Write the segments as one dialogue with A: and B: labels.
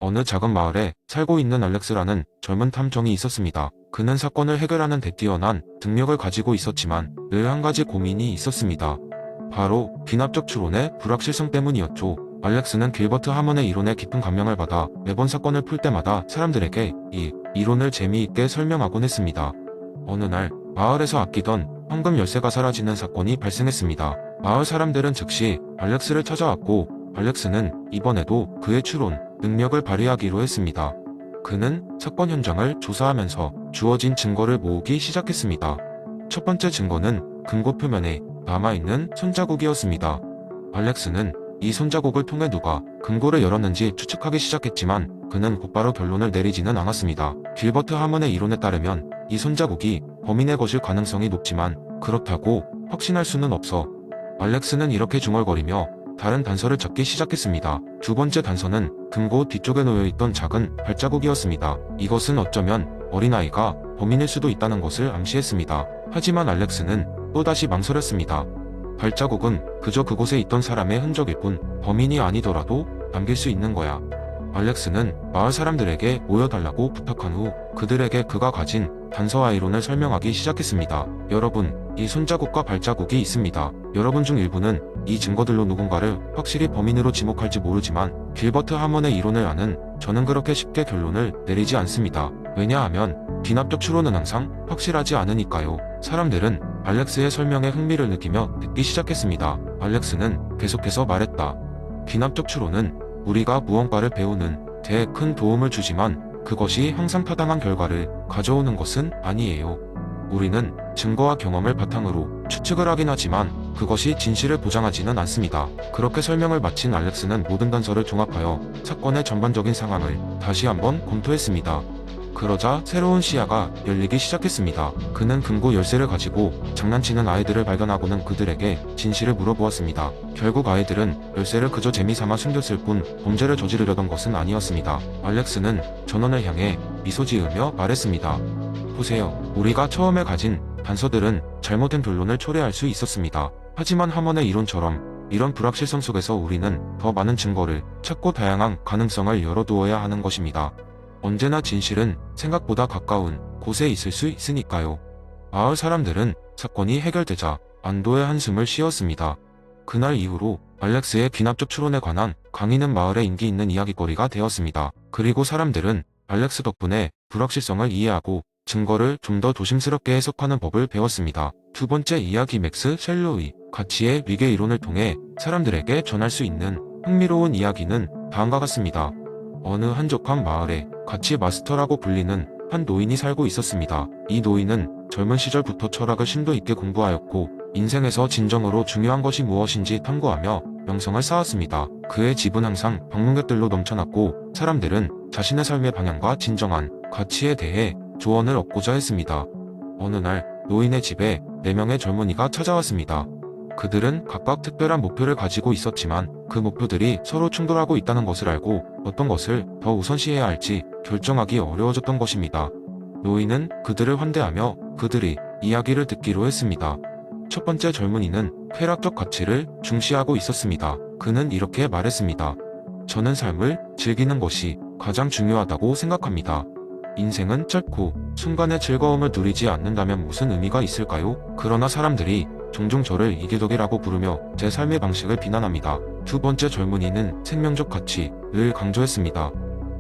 A: 어느 작은 마을에 살고 있는 알렉스라는 젊은 탐정이 있었습니다. 그는 사건을 해결하는 데 뛰어난 능력을 가지고 있었지만 늘 한 가지 고민이 있었습니다. 바로 귀납적 추론의 불확실성 때문이었죠. 알렉스는 길버트 하먼의 이론에 깊은 감명을 받아 매번 사건을 풀 때마다 사람들에게 이 이론을 재미있게 설명하곤 했습니다. 어느 날 마을에서 아끼던 황금 열쇠가 사라지는 사건이 발생했습니다. 마을 사람들은 즉시 알렉스를 찾아왔고 알렉스는 이번에도 그의 추론 능력을 발휘하기로 했습니다. 그는 사건 현장을 조사하면서 주어진 증거를 모으기 시작했습니다. 첫 번째 증거는 금고 표면에 남아있는 손자국이었습니다. 알렉스는 이 손자국을 통해 누가 금고를 열었는지 추측하기 시작했지만 그는 곧바로 결론을 내리지는 않았습니다. 길버트 하먼의 이론에 따르면 이 손자국이 범인의 것일 가능성이 높지만 그렇다고 확신할 수는 없어. 알렉스는 이렇게 중얼거리며 다른 단서를 찾기 시작했습니다. 두 번째 단서는 금고 뒤쪽에 놓여있던 작은 발자국이었습니다. 이것은 어쩌면 어린아이가 범인일 수도 있다는 것을 암시했습니다. 하지만 알렉스는 또다시 망설였습니다. 발자국은 그저 그곳에 있던 사람의 흔적일 뿐 범인이 아니더라도 남길 수 있는 거야. 알렉스는 마을 사람들에게 모여달라고 부탁한 후 그들에게 그가 가진 단서와 이론을 설명하기 시작했습니다. 여러분, 이 손자국과 발자국이 있습니다. 여러분 중 일부는 이 증거들로 누군가를 확실히 범인으로 지목할지 모르지만 길버트 하먼의 이론을 아는 저는 그렇게 쉽게 결론을 내리지 않습니다. 왜냐하면 귀납적 추론은 항상 확실하지 않으니까요. 사람들은 알렉스의 설명에 흥미를 느끼며 듣기 시작했습니다. 알렉스는 계속해서 말했다. 귀납적 추론은 우리가 무언가를 배우는 데 큰 도움을 주지만 그것이 항상 타당한 결과를 가져오는 것은 아니에요. 우리는 증거와 경험을 바탕으로 추측을 하긴 하지만 그것이 진실을 보장하지는 않습니다. 그렇게 설명을 마친 알렉스는 모든 단서를 종합하여 사건의 전반적인 상황을 다시 한번 검토했습니다. 그러자 새로운 시야가 열리기 시작했습니다. 그는 금고 열쇠를 가지고 장난치는 아이들을 발견하고는 그들에게 진실을 물어보았습니다. 결국 아이들은 열쇠를 그저 재미삼아 숨겼을 뿐 범죄를 저지르려던 것은 아니었습니다. 알렉스는 전원을 향해 미소 지으며 말했습니다. 보세요. 우리가 처음에 가진 단서들은 잘못된 결론을 초래할 수 있었습니다. 하지만 하먼의 이론처럼 이런 불확실성 속에서 우리는 더 많은 증거를 찾고 다양한 가능성을 열어두어야 하는 것입니다. 언제나 진실은 생각보다 가까운 곳에 있을 수 있으니까요. 마을 사람들은 사건이 해결되자 안도의 한숨을 쉬었습니다. 그날 이후로 알렉스의 귀납적 추론에 관한 강의는 마을의 인기 있는 이야기거리가 되었습니다. 그리고 사람들은 알렉스 덕분에 불확실성을 이해하고 증거를 좀 더 조심스럽게 해석하는 법을 배웠습니다. 두 번째 이야기 맥스 셸로의 가치의 위계 이론을 통해 사람들에게 전할 수 있는 흥미로운 이야기는 다음과 같습니다. 어느 한적한 마을에 가치 마스터라고 불리는 한 노인이 살고 있었습니다. 이 노인은 젊은 시절부터 철학을 심도 있게 공부하였고 인생에서 진정으로 중요한 것이 무엇인지 탐구하며 명성을 쌓았습니다. 그의 집은 항상 방문객들로 넘쳐났고 사람들은 자신의 삶의 방향과 진정한 가치에 대해 조언을 얻고자 했습니다. 어느 날 노인의 집에 4명의 젊은이가 찾아왔습니다. 그들은 각각 특별한 목표를 가지고 있었지만 그 목표들이 서로 충돌하고 있다는 것을 알고 어떤 것을 더 우선시해야 할지 결정하기 어려워졌던 것입니다. 노인은 그들을 환대하며 그들이 이야기를 듣기로 했습니다. 첫 번째 젊은이는 쾌락적 가치를 중시하고 있었습니다. 그는 이렇게 말했습니다. 저는 삶을 즐기는 것이 가장 중요하다고 생각합니다. 인생은 짧고 순간의 즐거움을 누리지 않는다면 무슨 의미가 있을까요? 그러나 사람들이 종종 저를 이기적이라고 부르며 제 삶의 방식을 비난합니다. 두 번째 젊은이는 생명적 가치를 강조했습니다.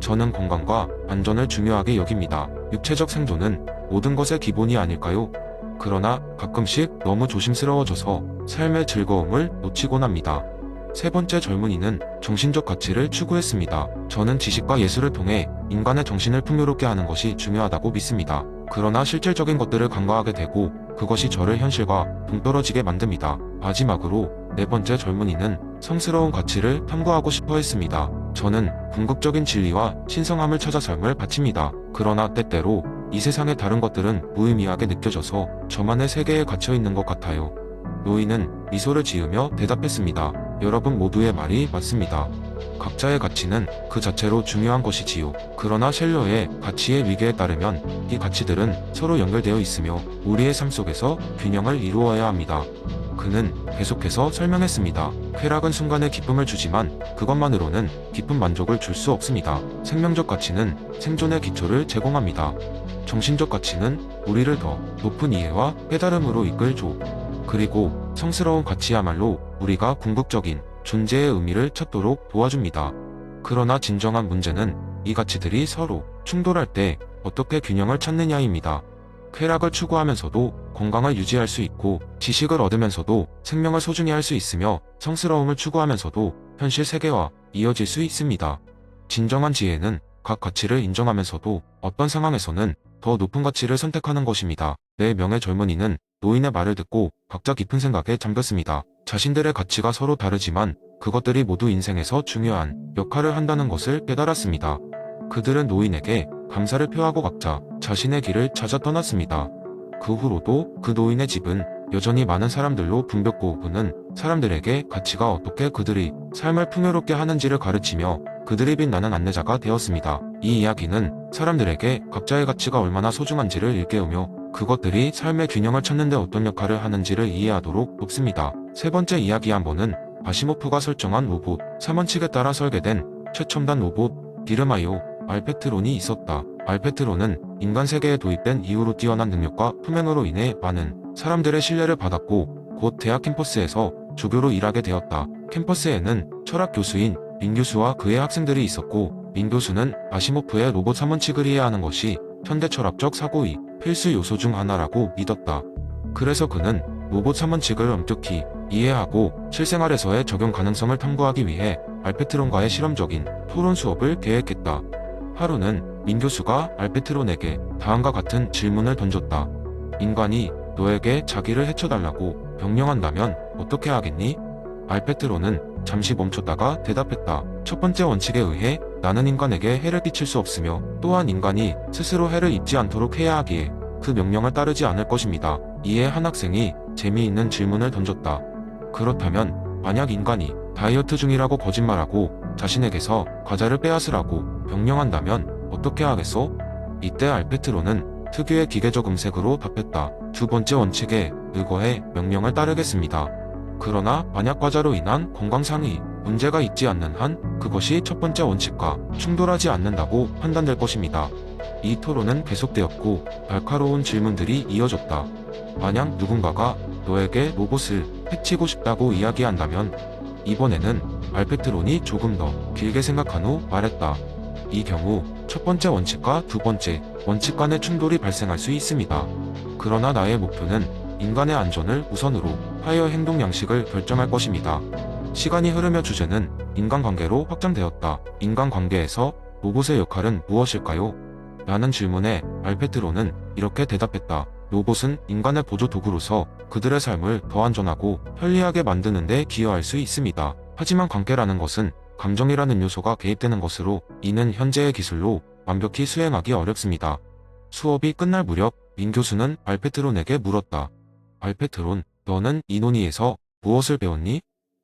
A: 저는 건강과 안전을 중요하게 여깁니다. 육체적 생존은 모든 것의 기본이 아닐까요? 그러나 가끔씩 너무 조심스러워져서 삶의 즐거움을 놓치곤 합니다. 세 번째 젊은이는 정신적 가치를 추구했습니다. 저는 지식과 예술을 통해 인간의 정신을 풍요롭게 하는 것이 중요하다고 믿습니다. 그러나 실질적인 것들을 간과하게 되고 그것이 저를 현실과 동떨어지게 만듭니다. 마지막으로 네 번째 젊은이는 성스러운 가치를 탐구하고 싶어 했습니다. 저는 궁극적인 진리와 신성함을 찾아 삶을 바칩니다. 그러나 때때로 이 세상의 다른 것들은 무의미하게 느껴져서 저만의 세계에 갇혀 있는 것 같아요. 노인은 미소를 지으며 대답했습니다. 여러분 모두의 말이 맞습니다. 각자의 가치는 그 자체로 중요한 것이지요. 그러나 셸러의 가치의 위계에 따르면 이 가치들은 서로 연결되어 있으며 우리의 삶 속에서 균형을 이루어야 합니다. 그는 계속해서 설명했습니다. 쾌락은 순간의 기쁨을 주지만 그것만으로는 깊은 만족을 줄 수 없습니다. 생명적 가치는 생존의 기초를 제공합니다. 정신적 가치는 우리를 더 높은 이해와 깨달음으로 이끌죠. 그리고 성스러운 가치야말로 우리가 궁극적인 존재의 의미를 찾도록 도와줍니다. 그러나 진정한 문제는 이 가치들이 서로 충돌할 때 어떻게 균형을 찾느냐입니다. 쾌락을 추구하면서도 건강을 유지할 수 있고, 지식을 얻으면서도 생명을 소중히 할 수 있으며, 성스러움을 추구하면서도 현실 세계와 이어질 수 있습니다. 진정한 지혜는 각 가치를 인정하면서도 어떤 상황에서는 더 높은 가치를 선택하는 것입니다. 4명의 젊은이는 노인의 말을 듣고 각자 깊은 생각에 잠겼습니다. 자신들의 가치가 서로 다르지만 그것들이 모두 인생에서 중요한 역할을 한다는 것을 깨달았습니다. 그들은 노인에게 감사를 표하고 각자 자신의 길을 찾아 떠났습니다. 그 후로도 그 노인의 집은 여전히 많은 사람들로 붐볐고, 그는 사람들에게 가치가 어떻게 그들이 삶을 풍요롭게 하는지를 가르치며 그들이 빛나는 안내자가 되었습니다. 이 이야기는 사람들에게 각자의 가치가 얼마나 소중한지를 일깨우며 그것들이 삶의 균형을 찾는 데 어떤 역할을 하는지를 이해하도록 돕습니다. 세 번째 이야기 한 번은 아시모프가 설정한 로봇 3원칙에 따라 설계된 최첨단 로봇 디르마이오 알페트론이 있었다. 알페트론은 인간 세계에 도입된 이후로 뛰어난 능력과 품행으로 인해 많은 사람들의 신뢰를 받았고, 곧 대학 캠퍼스에서 조교로 일하게 되었다. 캠퍼스에는 철학 교수인 민 교수와 그의 학생들이 있었고, 민 교수는 아시모프의 로봇 3원칙을 이해하는 것이 현대 철학적 사고의 필수 요소 중 하나라고 믿었다. 그래서 그는 로봇 3원칙을 엄격히 이해하고 실생활에서의 적용 가능성을 탐구하기 위해 알페트론과의 실험적인 토론 수업을 계획했다. 하루는 민 교수가 알페트론에게 다음과 같은 질문을 던졌다. 인간이 너에게 자기를 해쳐달라고 명령한다면 어떻게 하겠니? 알페트론은 잠시 멈췄다가 대답했다. 첫 번째 원칙에 의해 나는 인간에게 해를 끼칠 수 없으며, 또한 인간이 스스로 해를 입지 않도록 해야 하기에 그 명령을 따르지 않을 것입니다. 이에 한 학생이 재미있는 질문을 던졌다. 그렇다면 만약 인간이 다이어트 중이라고 거짓말하고 자신에게서 과자를 빼앗으라고 명령한다면 어떻게 하겠소? 이때 알페트론은 특유의 기계적 음색으로 답했다. 두 번째 원칙에 의거해 명령을 따르겠습니다. 그러나 만약 과자로 인한 건강상의 문제가 있지 않는 한 그것이 첫 번째 원칙과 충돌하지 않는다고 판단될 것입니다. 이 토론은 계속되었고 날카로운 질문들이 이어졌다. 만약 누군가가 너에게 로봇을 해치고 싶다고 이야기한다면, 이번에는 알페트론이 조금 더 길게 생각한 후 말했다. 이 경우 첫 번째 원칙과 두 번째 원칙 간의 충돌이 발생할 수 있습니다. 그러나 나의 목표는 인간의 안전을 우선으로 하여 행동 양식을 결정할 것입니다. 시간이 흐르며 주제는 인간관계로 확장되었다. 인간관계에서 로봇의 역할은 무엇일까요? 라는 질문에 알페트론은 이렇게 대답했다. 로봇은 인간의 보조 도구로서 그들의 삶을 더 안전하고 편리하게 만드는 데 기여할 수 있습니다. 하지만 관계라는 것은 감정이라는 요소가 개입되는 것으로, 이는 현재의 기술로 완벽히 수행하기 어렵습니다. 수업이 끝날 무렵 민 교수는 알페트론에게 물었다. 알페트론, 너는 이 논의에서 무엇을 배웠니?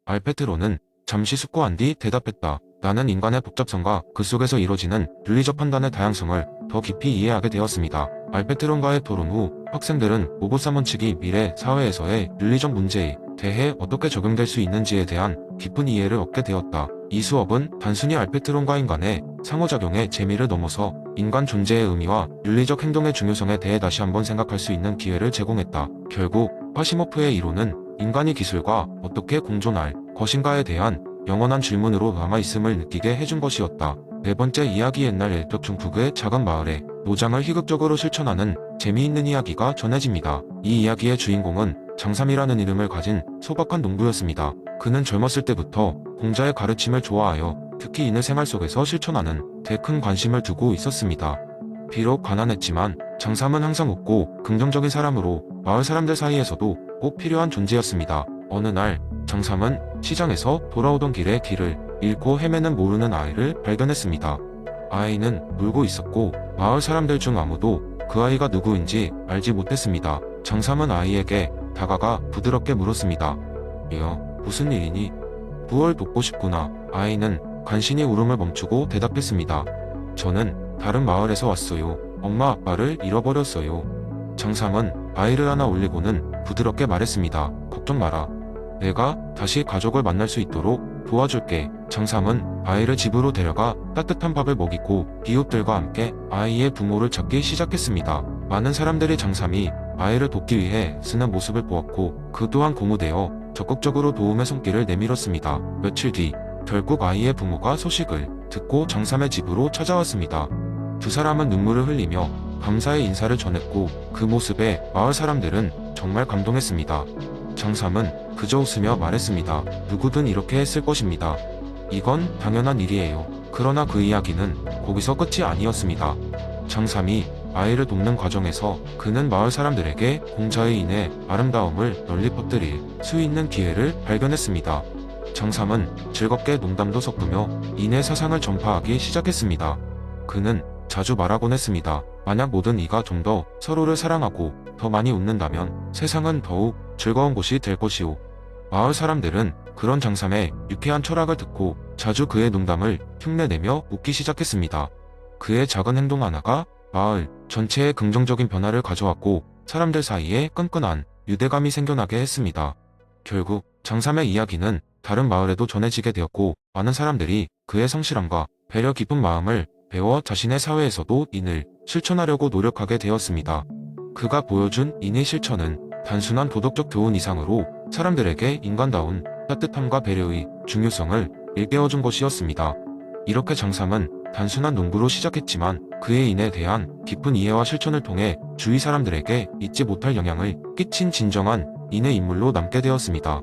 A: 알페트론은 잠시 숙고한 뒤 대답했다. 나는 인간의 복잡성과 그 속에서 이루어지는 윤리적 판단의 다양성을 더 깊이 이해하게 되었습니다. 알페트론과의 토론 후 학생들은 로봇 3원칙이 미래 사회에서의 윤리적 문제에 대해 어떻게 적용될 수 있는지에 대한 깊은 이해를 얻게 되었다. 이 수업은 단순히 알페트론과 인간의 상호작용의 재미를 넘어서 인간 존재의 의미와 윤리적 행동의 중요성에 대해 다시 한번 생각할 수 있는 기회를 제공했다. 결국 아시모프의 이론은 인간이 기술과 어떻게 공존할 것인가에 대한 영원한 질문으로 남아있음을 느끼게 해준 것이었다. 네 번째 이야기. 옛날 엘적 중국의 작은 마을에 노장을 희극적으로 실천하는 재미있는 이야기가 전해집니다. 이 이야기의 주인공은 장삼이라는 이름을 가진 소박한 농부였습니다. 그는 젊었을 때부터 공자의 가르침을 좋아하여 특히 인의 생활 속에서 실천하는 데 큰 관심을 두고 있었습니다. 비록 가난했지만 장삼은 항상 웃고 긍정적인 사람으로 마을 사람들 사이에서도 꼭 필요한 존재였습니다. 어느 날 장삼은 시장에서 돌아오던 길에 길을 잃고 헤매는 모르는 아이를 발견했습니다. 아이는 울고 있었고 마을 사람들 중 아무도 그 아이가 누구인지 알지 못했습니다. 장삼은 아이에게 다가가 부드럽게 물었습니다. 얘야, 무슨 일이니? 무얼 돕고 싶구나. 아이는 간신히 울음을 멈추고 대답했습니다. 저는 다른 마을에서 왔어요. 엄마 아빠를 잃어버렸어요. 장삼은 아이를 안아 올리고는 부드럽게 말했습니다. 걱정 마라. 내가 다시 가족을 만날 수 있도록 도와줄게. 장삼은 아이를 집으로 데려가 따뜻한 밥을 먹이고 이웃들과 함께 아이의 부모를 찾기 시작했습니다. 많은 사람들이 장삼이 아이를 돕기 위해 쓰는 모습을 보았고 그 또한 고무되어 적극적으로 도움의 손길을 내밀었습니다. 며칠 뒤 결국 아이의 부모가 소식을 듣고 장삼의 집으로 찾아왔습니다. 두 사람은 눈물을 흘리며 감사의 인사를 전했고 그 모습에 마을 사람들은 정말 감동했습니다. 장삼은 그저 웃으며 말했습니다. 누구든 이렇게 했을 것입니다. 이건 당연한 일이에요. 그러나 그 이야기는 거기서 끝이 아니었습니다. 장삼이 아이를 돕는 과정에서 그는 마을 사람들에게 공자에 인해 아름다움을 널리 퍼뜨릴 수 있는 기회를 발견했습니다. 장삼은 즐겁게 농담도 섞으며 인의 사상을 전파하기 시작했습니다. 그는 자주 말하곤 했습니다. 만약 모든 이가 좀 더 서로를 사랑하고 더 많이 웃는다면 세상은 더욱 즐거운 곳이 될 것이오. 마을 사람들은 그런 장삼의 유쾌한 철학을 듣고 자주 그의 농담을 흉내내며 웃기 시작했습니다. 그의 작은 행동 하나가 마을 전체에 긍정적인 변화를 가져왔고 사람들 사이에 끈끈한 유대감이 생겨나게 했습니다. 결국 장삼의 이야기는 다른 마을에도 전해지게 되었고 많은 사람들이 그의 성실함과 배려 깊은 마음을 배워 자신의 사회에서도 인을 실천하려고 노력하게 되었습니다. 그가 보여준 인의 실천은 단순한 도덕적 교훈 이상으로 사람들에게 인간다운 따뜻함과 배려의 중요성을 일깨워준 것이었습니다. 이렇게 장삼은 단순한 농부로 시작했지만 그의 인에 대한 깊은 이해와 실천을 통해 주위 사람들에게 잊지 못할 영향을 끼친 진정한 인의 인물로 남게 되었습니다.